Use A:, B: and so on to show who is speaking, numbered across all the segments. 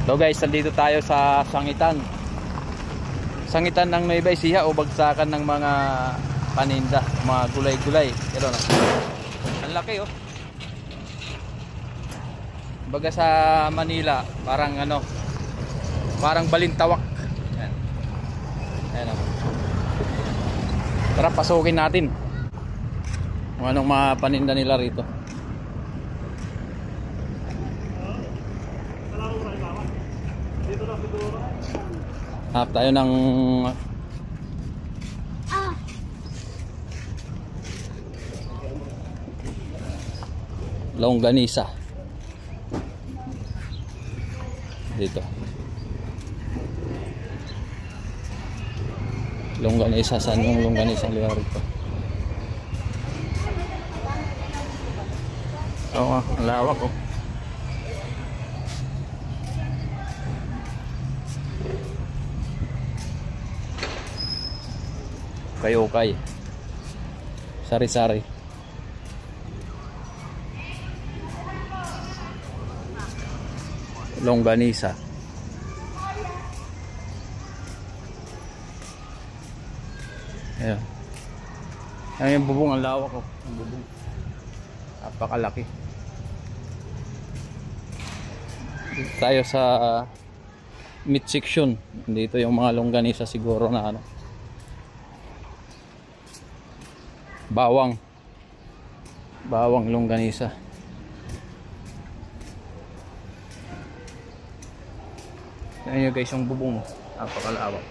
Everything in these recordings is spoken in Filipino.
A: So guys, nandito tayo sa sangitan. Sangitan ng Nueva Ecija o bagsakan ng mga paninda, mga gulay-gulay. Pero na. Ang laki oh. Baga sa Manila, parang ano, parang balintawak. Ayan. Ayan oh. Tara, pasukin natin. Kung anong mga paninda nila rito. Hanap tayo ng longganisa dito. Longganisa, saan yung longganisa lugar rito? Oo, ang lawak oh. Okay. Sari-sari. Longganisa. Ayan. Ayan yung bubong, ang lawak oh. Ang bubong. Napakalaki. Dito tayo sa meat section. Dito yung mga longganisa siguro na ano. Bawang longganisa. Yan yun guys yung bubong. Napakalawak.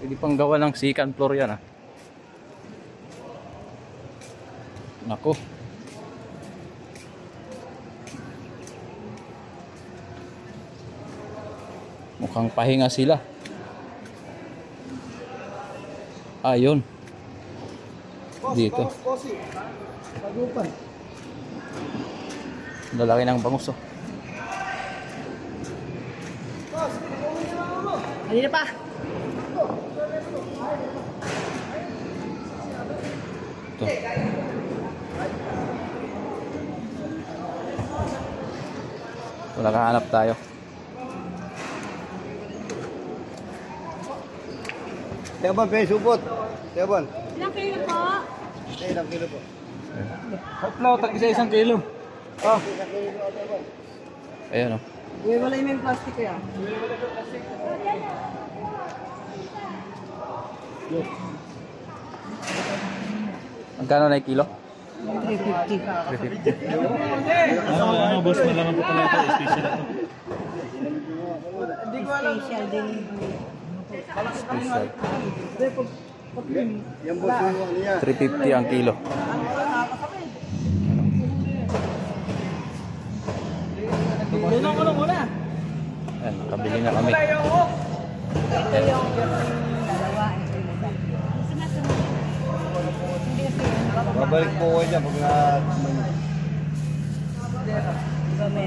A: Pwede pang gawa ng second floor yan ah. Nako. Mukhang pahinga sila. Ayun. Dito. Lalaki ng bangus oh.
B: Halina pa.
A: Ito. Wala kahanap tayo.
C: Tebon, pwede supot. Tebon.
B: Ilang kilo po?
C: Ilang kilo po?
A: Hotlaw, tag-isa 1 kilo. Oh. Ayan oh.
B: Uy, wala yung plastic kaya.
A: Magkano na yung kilo?
B: 350.
A: 350.
D: Ano, boss, malaman po pala ito, special ito.
B: Special din.
A: Special.
C: Yan boss yung ano niya.
A: 350 ang kilo.
B: Doon ko lang muna.
A: Ayan, nakabili na kami.
B: Ito yung dalawa.
C: Babalik po ko dyan pag na...
B: Iba may